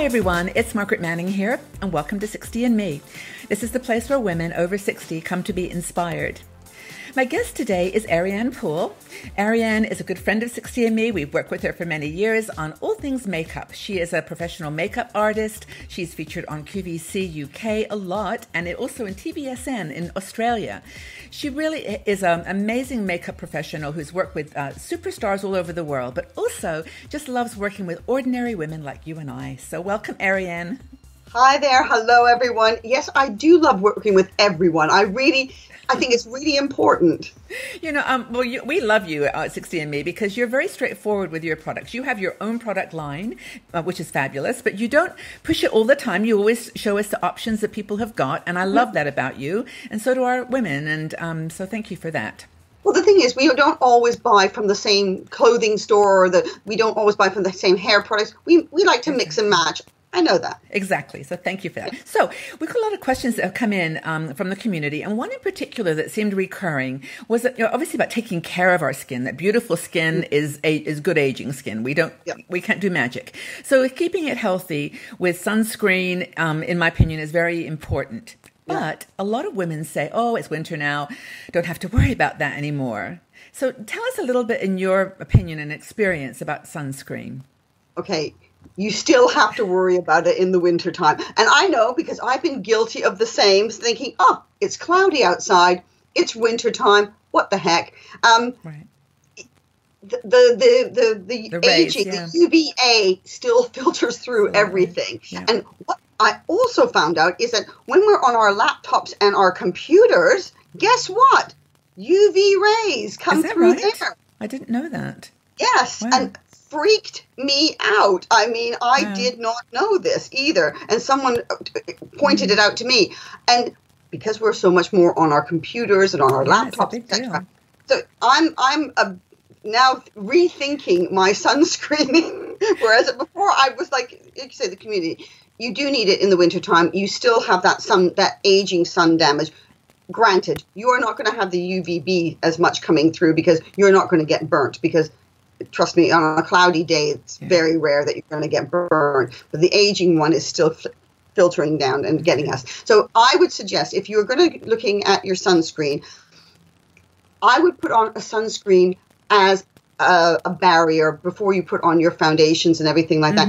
everyone, it's Margaret Manning here, and welcome to 60 and Me. This is the place where women over 60 come to be inspired. My guest today is Ariane Poole. Ariane is a good friend of 60 and Me. We've worked with her for many years on all things makeup. She is a professional makeup artist. She's featured on QVC UK a lot, and also in TVSN in Australia. She really is an amazing makeup professional who's worked with superstars all over the world, but also just loves working with ordinary women like you and I. So welcome, Ariane. Hi there. Hello, everyone. Yes, I do love working with everyone. I think it's really important. You know, we love you at 60 and Me because you're very straightforward with your products. You have your own product line, which is fabulous, but you don't push it all the time. You always show us the options that people have got, and I love that about you, and so do our women, and so thank you for that. Well, the thing is, we don't always buy from the same clothing store, or we don't always buy from the same hair products. We like to mix and match. I know that. Exactly. So thank you for that. So we've got a lot of questions that have come in from the community. And one in particular that seemed recurring was that, obviously about taking care of our skin. That beautiful skin is good aging skin. We can't do magic. So keeping it healthy with sunscreen, in my opinion, is very important. But a lot of women say, oh, it's winter now. Don't have to worry about that anymore. So tell us a little bit in your opinion and experience about sunscreen. Okay. You still have to worry about it in the wintertime. And I know because I've been guilty of the same, thinking, oh, it's cloudy outside. It's wintertime. What the heck? Right. The rays, aging, the UVA still filters through everything. Yeah. And what I also found out is that when we're on our laptops and our computers, guess what? UV rays come through there. I didn't know that. Yes. Wow. And freaked me out. I mean, I did not know this either. And someone pointed it out to me. And because we're so much more on our computers and on our laptops, etc. So I'm now rethinking my sunscreen. Whereas before I was like you say, the community, you do need it in the wintertime. You still have that aging sun damage. Granted, you are not going to have the UVB as much coming through because you're not going to get burnt because trust me, on a cloudy day, it's very rare that you're going to get burned. But the aging one is still filtering down and getting us. So I would suggest if you're going to looking at your sunscreen, I would put on a sunscreen as a barrier before you put on your foundations and everything like that.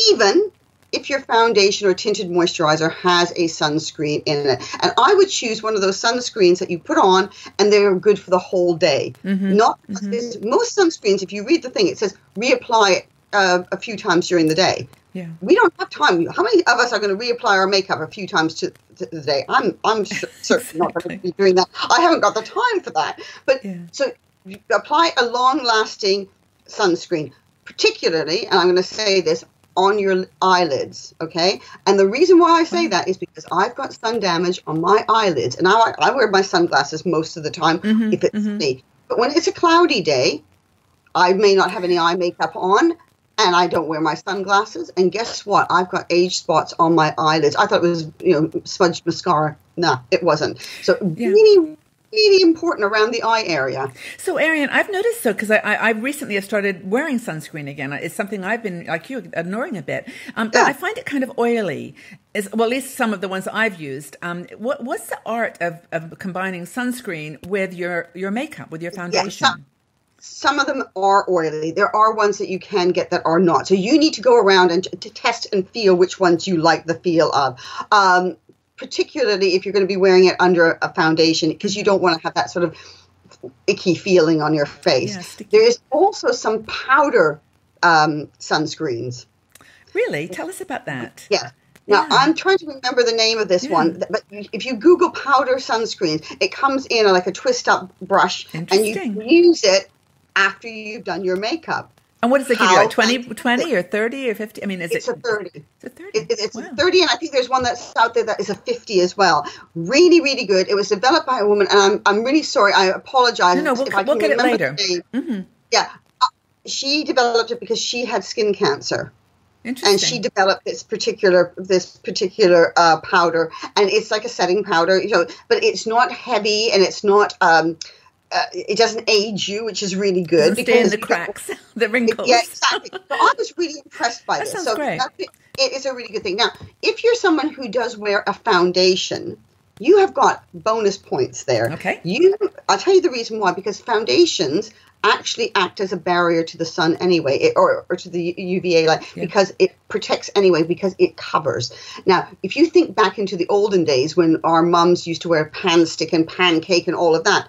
Even if your foundation or tinted moisturizer has a sunscreen in it. And I would choose one of those sunscreens that you put on and they're good for the whole day. Not most sunscreens, if you read the thing, it says reapply it a few times during the day. Yeah. We don't have time. How many of us are going to reapply our makeup a few times to the day? I'm certainly not going to be doing that. I haven't got the time for that. But so you apply a long-lasting sunscreen, particularly, and I'm going to say this, on your eyelids, okay? And the reason why I say that is because I've got sun damage on my eyelids, and I wear my sunglasses most of the time if it's me. But when it's a cloudy day, I may not have any eye makeup on, and I don't wear my sunglasses. And guess what? I've got age spots on my eyelids. I thought it was, smudged mascara. No, it wasn't. So really important around the eye area. So, Ariane, I've noticed because I recently have started wearing sunscreen again. It's something I've been, like you, ignoring a bit. But I find it kind of oily, at least some of the ones I've used. What's the art of combining sunscreen with your makeup, with your foundation? Yeah, some of them are oily. There are ones that you can get that are not. So you need to go around and to test and feel which ones you like the feel of. Particularly if you're going to be wearing it under a foundation, because you don't want to have that sort of icky feeling on your face. There is also some powder sunscreens. Really? Tell us about that. Yeah. Now, I'm trying to remember the name of this one, but if you Google powder sunscreens, it comes in like a twist-up brush, and you use it after you've done your makeup. And what does it give you, like 20 or 30 or 50? I mean, it's a 30. It's a 30. It's a 30, and I think there's one that's out there that is a 50 as well. Really, really good. It was developed by a woman, and I'm really sorry. I apologize. No, we'll get it later. Yeah. She developed it because she had skin cancer. Interesting. And she developed this particular powder, and it's like a setting powder, but it's not heavy, and it's not it doesn't age you, which is really good. Doesn't stay in the cracks, the wrinkles. Yeah, exactly. So I was really impressed by this. Sounds So great. it is a really good thing. Now, if you're someone who does wear a foundation, you have got bonus points there. Okay. I'll tell you the reason why, because foundations actually act as a barrier to the sun anyway, or to the UVA light, because it protects anyway, because it covers. Now, if you think back into the olden days when our mums used to wear pan stick and pancake and all of that,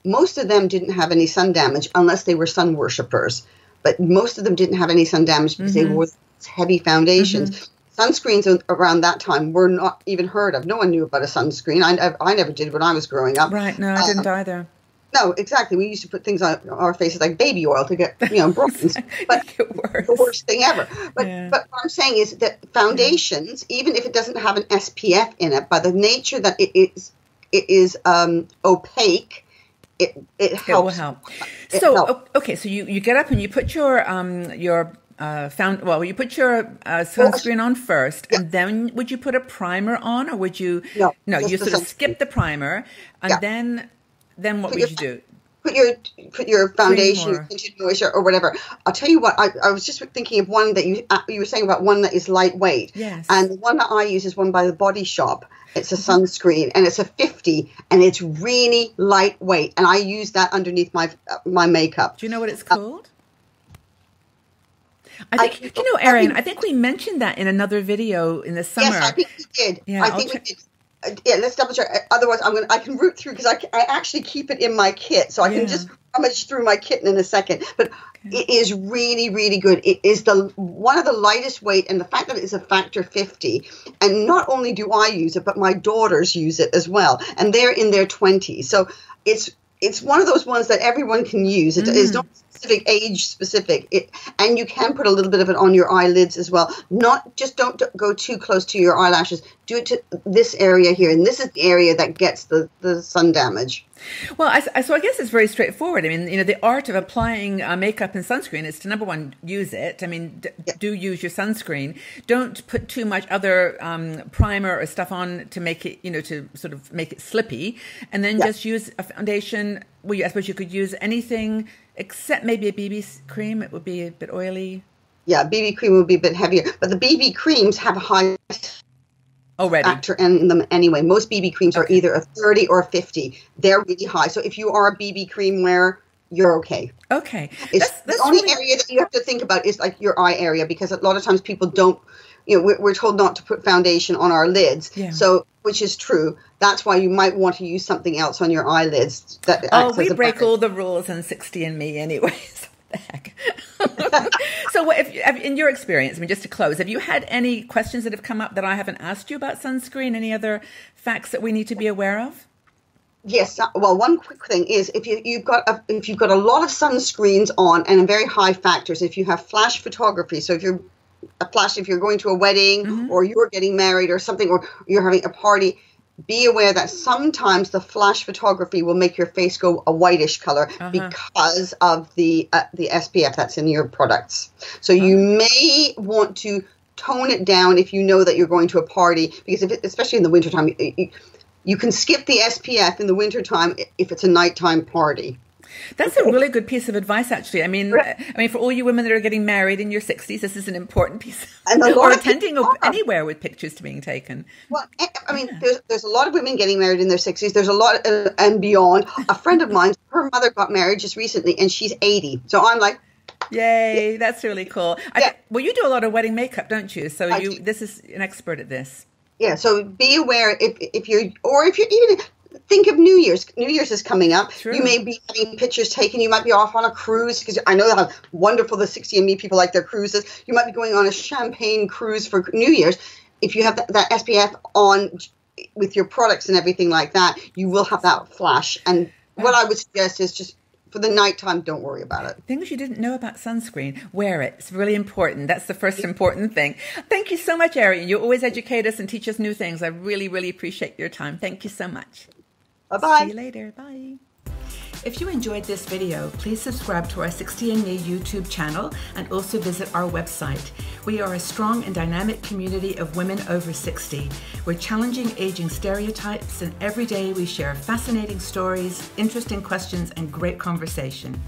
most of them didn't have any sun damage unless they were sun worshippers. But most of them didn't have any sun damage because they wore heavy foundations. Sunscreens around that time were not even heard of. No one knew about a sunscreen. I never did when I was growing up. Right, no, I didn't either. No, exactly. We used to put things on our faces like baby oil to get, bronze. But the worst thing ever. But what I'm saying is that foundations, even if it doesn't have an SPF in it, by the nature that it is opaque, it helps. It will help. Okay, so you get up and you put your you put your sunscreen on first, and then would you put a primer on, or would you? No, you sort of skip the primer, and then what would you do? Put your foundation, your tinted moisture, or whatever. I'll tell you what. I was just thinking of one that you were saying about one that is lightweight. Yes. And the one that I use is one by the Body Shop. It's a sunscreen, and it's a 50, and it's really lightweight. And I use that underneath my makeup. Do you know what it's called? I think Ariane. I think we mentioned that in another video in the summer. Yes, I think we did. Yeah, I think we did. Yeah, let's double check. Otherwise, I can root through, because I actually keep it in my kit, so I can just rummage through my kit in a second. But it is really, really good. It is one of the lightest weight, and the fact that it's a factor 50. And not only do I use it, but my daughters use it as well, and they're in their 20s. So it's one of those ones that everyone can use. It is not specific, age specific. And you can put a little bit of it on your eyelids as well. Don't go too close to your eyelashes. Do it to this area here, and this is the area that gets the sun damage. Well, so I guess it's very straightforward. I mean, the art of applying makeup and sunscreen is to, number one, use it. I mean, do use your sunscreen. Don't put too much other primer or stuff on to make it, to sort of make it slippy. And then just use a foundation. Well, I suppose you could use anything except maybe a BB cream. It would be a bit oily. Yeah, BB cream would be a bit heavier. But the BB creams have a high factor in them anyway. Most BB creams are either a 30 or a 50. They're really high. So if you are a BB cream wearer, you're okay. Okay. That's the only area that you have to think about is like your eye area, because a lot of times people don't, we're told not to put foundation on our lids. Yeah. So, which is true. That's why you might want to use something else on your eyelids. We break all the rules in 60andMe anyway. The heck. So if in your experience, I mean, just to close, have you had any questions that have come up that I haven't asked you about sunscreen? Any other facts that we need to be aware of? Yes. Well, one quick thing is if you've got a lot of sunscreens on and very high factors, if you have flash photography, so if you're going to a wedding or you're getting married or something, or you're having a party, be aware that sometimes the flash photography will make your face go a whitish color because of the SPF that's in your products. So you may want to tone it down if you know that you're going to a party, because especially in the wintertime, you can skip the SPF in the wintertime if it's a nighttime party. That's a really good piece of advice, actually. I mean, for all you women that are getting married in your 60s, this is an important piece. Or attending anywhere with pictures being taken. Well, I mean, there's a lot of women getting married in their 60s. There's a lot and beyond. A friend of mine, her mother got married just recently, and she's 80. So I'm like, yay, that's really cool. Well, you do a lot of wedding makeup, don't you? So this is an expert at this. Yeah. So be aware if you're even. Think of New Year's. New Year's is coming up. True. You may be having pictures taken. You might be off on a cruise, because I know how wonderful the 60andMe people like their cruises. You might be going on a champagne cruise for New Year's. If you have that SPF on with your products and everything like that, you will have that flash. And what I would suggest is just for the nighttime, don't worry about it. Things you didn't know about sunscreen, wear it. It's really important. That's the first important thing. Thank you so much, Ariane. You always educate us and teach us new things. I really, really appreciate your time. Thank you so much. Bye-bye. See you later. Bye. If you enjoyed this video, please subscribe to our 60andMe YouTube channel and also visit our website. We are a strong and dynamic community of women over 60. We're challenging aging stereotypes, and every day we share fascinating stories, interesting questions, and great conversation.